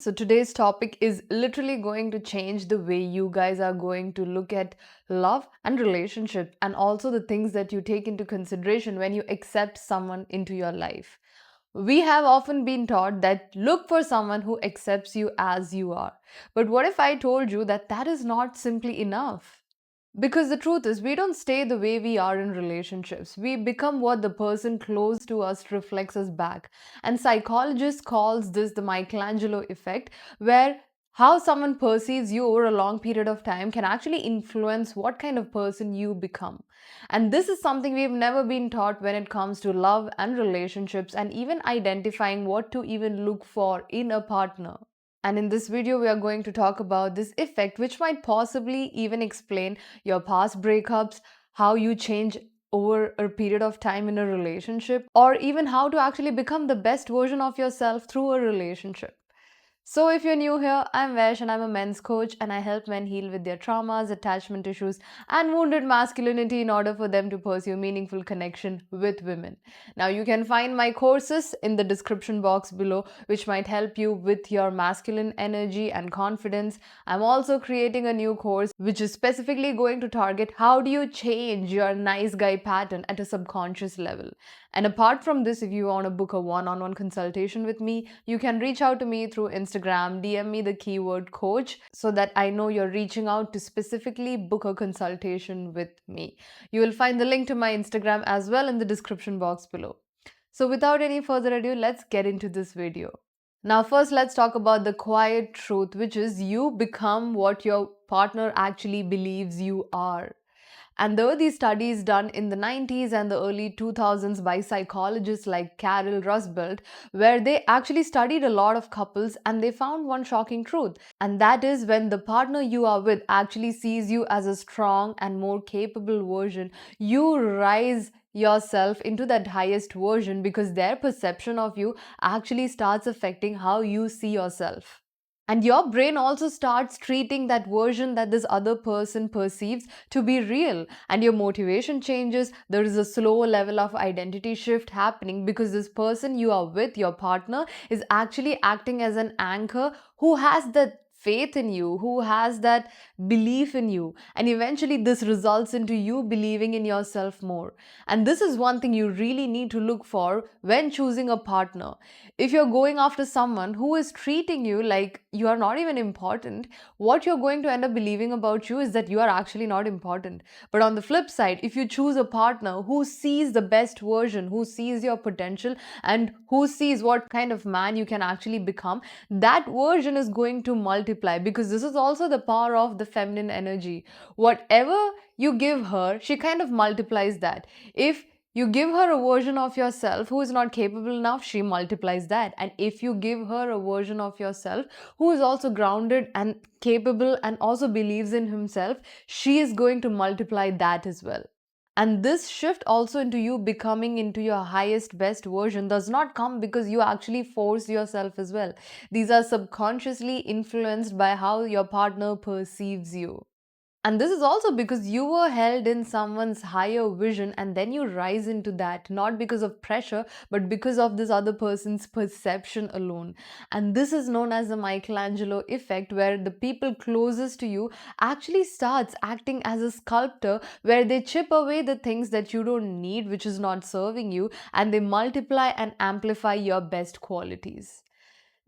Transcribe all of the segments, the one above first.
So, today's topic is literally going to change the way you guys are going to look at love and relationship, and also the things that you take into consideration when you accept someone into your life. We have often been taught that look for someone who accepts you as you are. But what if I told you that that is not simply enough? Because the truth is, we don't stay the way we are in relationships. We become what the person close to us reflects us back. And psychologists calls this the Michelangelo effect, where how someone perceives you over a long period of time can actually influence what kind of person you become. And this is something we've never been taught when it comes to love and relationships, and even identifying what to even look for in a partner. And in this video, we are going to talk about this effect, which might possibly even explain your past breakups, how you change over a period of time in a relationship, or even how to actually become the best version of yourself through a relationship. So, if you're new here, I'm Vesh and I'm a men's coach, and I help men heal with their traumas, attachment issues, and wounded masculinity in order for them to pursue meaningful connection with women. Now, you can find my courses in the description box below, which might help you with your masculine energy and confidence. I'm also creating a new course which is specifically going to target how do you change your nice guy pattern at a subconscious level. And apart from this, if you want to book a one on one consultation with me, you can reach out to me through Instagram, DM me the keyword coach so that I know you're reaching out to specifically book a consultation with me. You will find the link to my Instagram as well in the description box below. So, without any further ado, let's get into this video. Now, first, let's talk about the quiet truth, which is you become what your partner actually believes you are. And there were these studies done in the 90s and the early 2000s by psychologists like Carol Rusbelt, where they actually studied a lot of couples and they found one shocking truth. And that is when the partner you are with actually sees you as a strong and more capable version, you rise yourself into that highest version because their perception of you actually starts affecting how you see yourself. And your brain also starts treating that version that this other person perceives to be real. And your motivation changes. There is a slow level of identity shift happening because this person you are with, your partner, is actually acting as an anchor who has that faith in you, who has that belief in you. And eventually, this results into you believing in yourself more. And this is one thing you really need to look for when choosing a partner. If you're going after someone who is treating you like you are not even important, what you're going to end up believing about you is that you are actually not important. But on the flip side, if you choose a partner who sees the best version, who sees your potential, and who sees what kind of man you can actually become, that version is going to multiply because this is also the power of the feminine energy. Whatever you give her, she kind of multiplies that. If you give her a version of yourself who is not capable enough, she multiplies that. And if you give her a version of yourself who is also grounded and capable and also believes in himself, she is going to multiply that as well. And this shift also into you becoming into your highest, best version does not come because you actually force yourself as well. These are subconsciously influenced by how your partner perceives you. And this is also because you were held in someone's higher vision and then you rise into that, not because of pressure, but because of this other person's perception alone. And this is known as the Michelangelo effect, where the people closest to you actually starts acting as a sculptor, where they chip away the things that you don't need, which is not serving you, and they multiply and amplify your best qualities.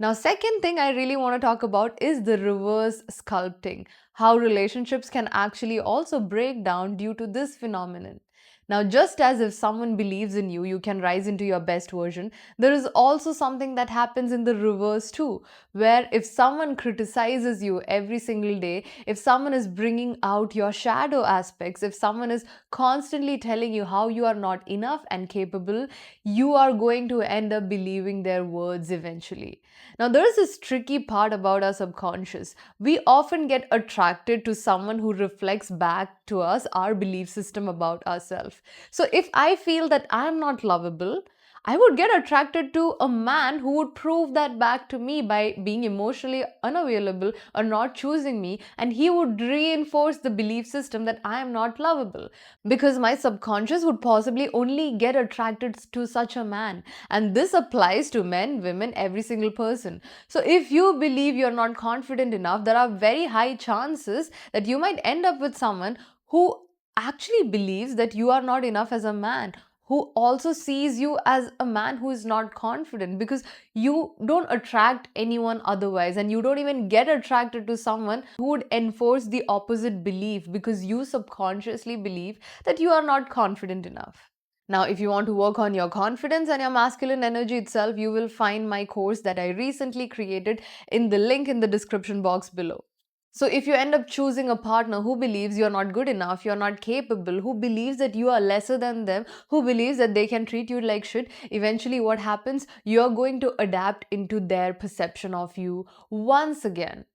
Now, second thing I really want to talk about is the reverse sculpting, how relationships can actually also break down due to this phenomenon. Now, just as if someone believes in you, you can rise into your best version, there is also something that happens in the reverse too, where if someone criticizes you every single day, if someone is bringing out your shadow aspects, if someone is constantly telling you how you are not enough and capable, you are going to end up believing their words eventually. Now, there is this tricky part about our subconscious. We often get attracted to someone who reflects back to us our belief system about ourselves. So, if I feel that I'm not lovable, I would get attracted to a man who would prove that back to me by being emotionally unavailable or not choosing me, and he would reinforce the belief system that I am not lovable, because my subconscious would possibly only get attracted to such a man. And this applies to men, women, every single person. So if you believe you're not confident enough, there are very high chances that you might end up with someone who actually believes that you are not enough as a man, who also sees you as a man who is not confident, because you don't attract anyone otherwise, and you don't even get attracted to someone who would enforce the opposite belief, because you subconsciously believe that you are not confident enough. Now, if you want to work on your confidence and your masculine energy itself, you will find my course that I recently created in the link in the description box below. So, if you end up choosing a partner who believes you're not good enough, you're not capable, who believes that you are lesser than them, who believes that they can treat you like shit, eventually what happens? You're going to adapt into their perception of you once again.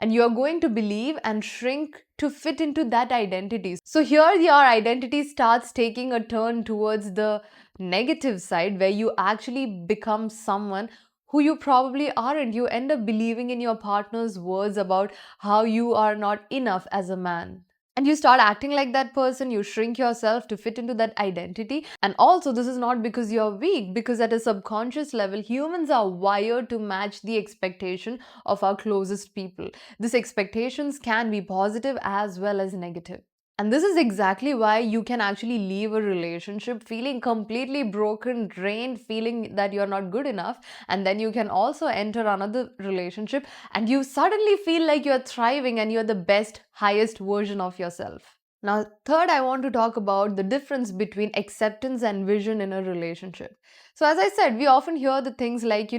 And you're going to believe and shrink to fit into that identity. So, here your identity starts taking a turn towards the negative side, where you actually become someone who you probably aren't. You end up believing in your partner's words about how you are not enough as a man. And you start acting like that person, you shrink yourself to fit into that identity. And also, this is not because you're weak, because at a subconscious level, humans are wired to match the expectation of our closest people. These expectations can be positive as well as negative. And this is exactly why you can actually leave a relationship feeling completely broken, drained, feeling that you're not good enough. And then you can also enter another relationship and you suddenly feel like you're thriving and you're the best, highest version of yourself. Now, third, I want to talk about the difference between acceptance and vision in a relationship. So, as I said, we often hear the things like,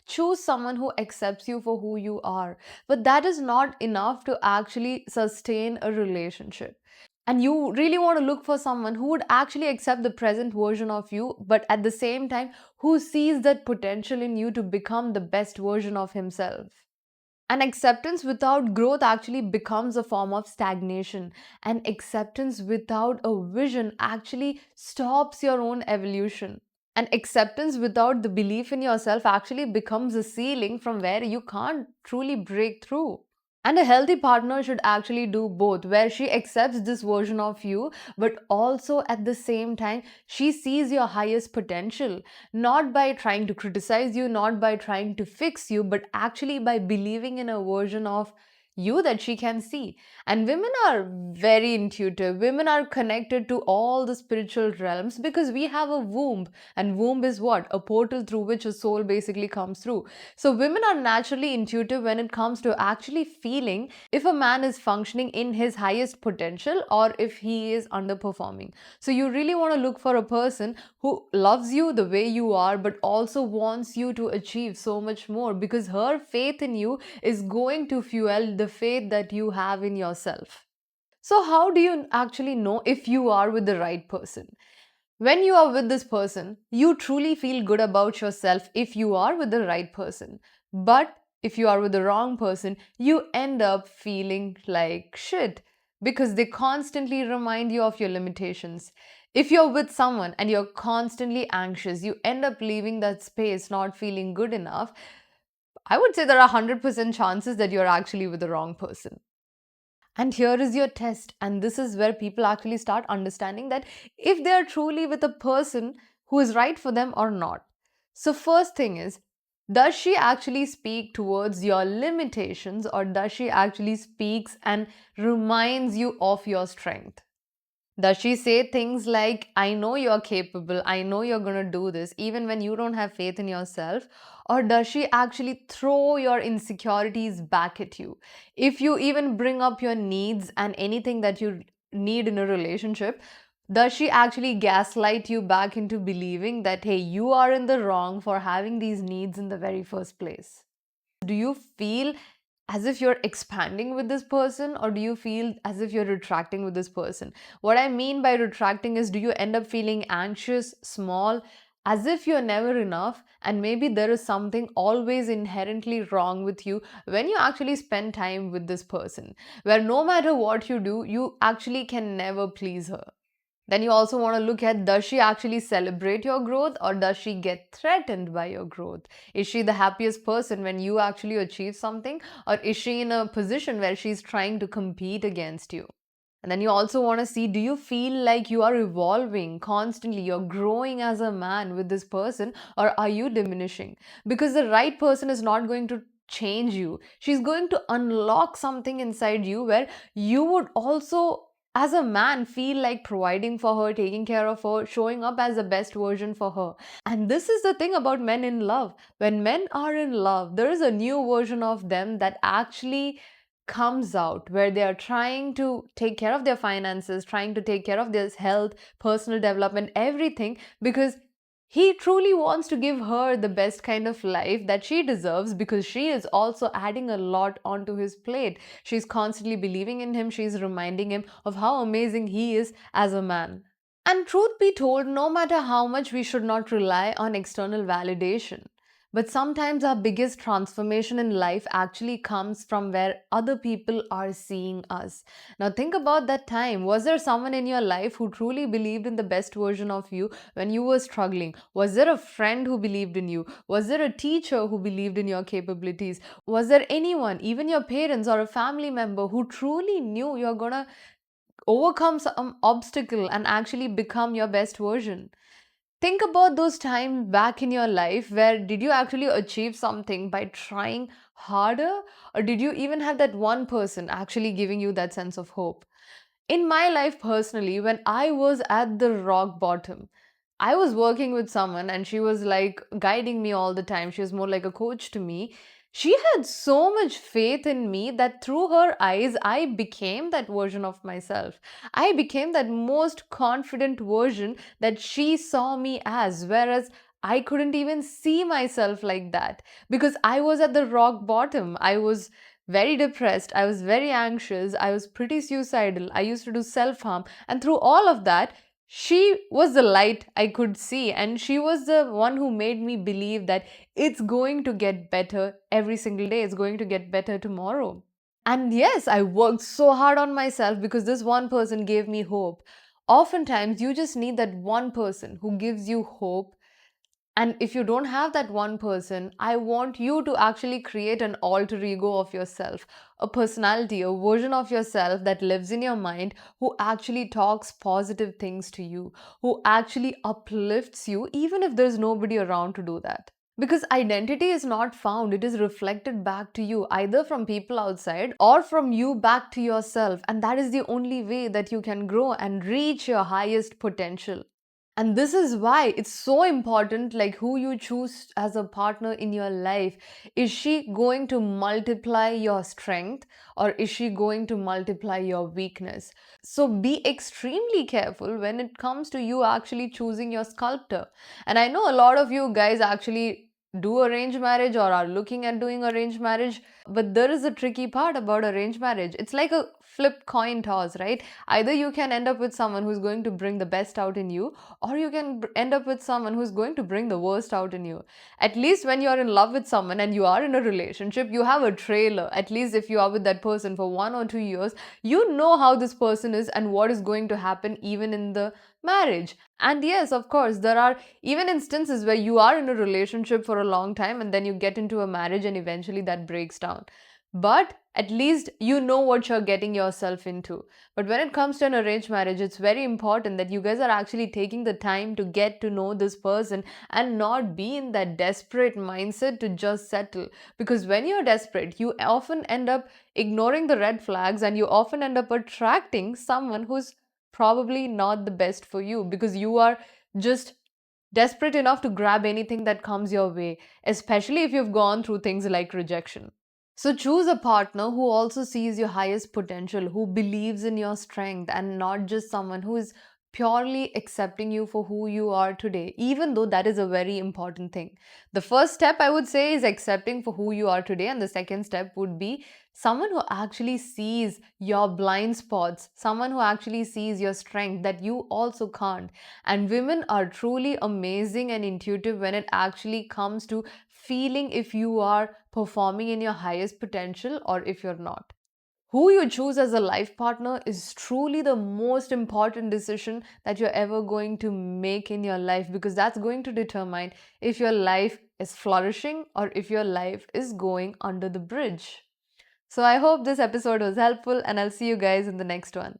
choose someone who accepts you for who you are. But that is not enough to actually sustain a relationship. And you really want to look for someone who would actually accept the present version of you, but at the same time, who sees that potential in you to become the best version of himself. And acceptance without growth actually becomes a form of stagnation. And acceptance without a vision actually stops your own evolution. And acceptance without the belief in yourself actually becomes a ceiling from where you can't truly break through. And a healthy partner should actually do both, where she accepts this version of you, but also at the same time, she sees your highest potential, not by trying to criticize you, not by trying to fix you, but actually by believing in a version of you that she can see. And women are very intuitive. Women are connected to all the spiritual realms because we have a womb, and womb is what? A portal through which a soul basically comes through. So, women are naturally intuitive when it comes to actually feeling if a man is functioning in his highest potential or if he is underperforming. So, you really want to look for a person who loves you the way you are, but also wants you to achieve so much more, because her faith in you is going to fuel the faith that you have in yourself. So, how do you actually know if you are with the right person? When you are with this person, you truly feel good about yourself if you are with the right person. But if you are with the wrong person, you end up feeling like shit because they constantly remind you of your limitations. If you're with someone and you're constantly anxious, you end up leaving that space not feeling good enough. I would say there are 100% chances that you're actually with the wrong person. And here is your test. And this is where people actually start understanding that if they are truly with a person who is right for them or not. So, first thing is, does she actually speak towards your limitations, or does she actually speaks and reminds you of your strength? Does she say things like, I know you're capable, I know you're going to do this, even when you don't have faith in yourself? Or does she actually throw your insecurities back at you? If you even bring up your needs and anything that you need in a relationship, does she actually gaslight you back into believing that, hey, you are in the wrong for having these needs in the very first place? Do you feel as if you're expanding with this person, or do you feel as if you're retracting with this person? What I mean by retracting is, do you end up feeling anxious, small, as if you're never enough, and maybe there is something always inherently wrong with you when you actually spend time with this person, where no matter what you do, you actually can never please her? Then you also want to look at, does she actually celebrate your growth or does she get threatened by your growth? Is she the happiest person when you actually achieve something, or is she in a position where she's trying to compete against you? And then you also want to see, do you feel like you are evolving constantly? You're growing as a man with this person, or are you diminishing? Because the right person is not going to change you. She's going to unlock something inside you where you would also, as a man, feel like providing for her, taking care of her, showing up as the best version for her. And this is the thing about men in love. When men are in love, there is a new version of them that actually comes out, where they are trying to take care of their finances, trying to take care of their health, personal development, everything, because he truly wants to give her the best kind of life that she deserves, because she is also adding a lot onto his plate. She's constantly believing in him, she's reminding him of how amazing he is as a man. And truth be told, no matter how much, we should not rely on external validation. But sometimes our biggest transformation in life actually comes from where other people are seeing us. Now, think about that time. Was there someone in your life who truly believed in the best version of you when you were struggling? Was there a friend who believed in you? Was there a teacher who believed in your capabilities? Was there anyone, even your parents or a family member, who truly knew you're gonna overcome some obstacle and actually become your best version? Think about those times back in your life where did you actually achieve something by trying harder, or did you even have that one person actually giving you that sense of hope? In my life personally, when I was at the rock bottom, I was working with someone and she was like guiding me all the time. She was more like a coach to me. She had so much faith in me that through her eyes, I became that version of myself. I became that most confident version that she saw me as, whereas I couldn't even see myself like that because I was at the rock bottom. I was very depressed. I was very anxious. I was pretty suicidal. I used to do self harm. And through all of that, she was the light I could see. And she was the one who made me believe that it's going to get better every single day. It's going to get better tomorrow. And yes, I worked so hard on myself because this one person gave me hope. Oftentimes, you just need that one person who gives you hope. And if you don't have that one person, I want you to actually create an alter ego of yourself, a personality, a version of yourself that lives in your mind, who actually talks positive things to you, who actually uplifts you, even if there's nobody around to do that. Because identity is not found, it is reflected back to you, either from people outside or from you back to yourself. And that is the only way that you can grow and reach your highest potential. And this is why it's so important, like who you choose as a partner in your life. Is she going to multiply your strength, or is she going to multiply your weakness? So be extremely careful when it comes to you actually choosing your sculptor. And I know a lot of you guys actually do arranged marriage or are looking at doing arranged marriage, but there is a tricky part about arranged marriage. It's like a flipped coin toss, right? Either you can end up with someone who's going to bring the best out in you, or you can end up with someone who's going to bring the worst out in you. At least when you're in love with someone and you are in a relationship, you have a trailer. At least if you are with that person for 1 or 2 years, you know how this person is and what is going to happen even in the marriage. And yes, of course, there are even instances where you are in a relationship for a long time and then you get into a marriage and eventually that breaks down. But at least you know what you're getting yourself into. But when it comes to an arranged marriage, it's very important that you guys are actually taking the time to get to know this person and not be in that desperate mindset to just settle. Because when you're desperate, you often end up ignoring the red flags and you often end up attracting someone who's probably not the best for you because you are just desperate enough to grab anything that comes your way, especially if you've gone through things like rejection. So choose a partner who also sees your highest potential, who believes in your strength, and not just someone who is purely accepting you for who you are today, even though that is a very important thing. The first step I would say is accepting for who you are today, and the second step would be someone who actually sees your blind spots, someone who actually sees your strength that you also can't. And women are truly amazing and intuitive when it actually comes to feeling if you are performing in your highest potential or if you're not. Who you choose as a life partner is truly the most important decision that you're ever going to make in your life, because that's going to determine if your life is flourishing or if your life is going under the bridge. So I hope this episode was helpful, and I'll see you guys in the next one.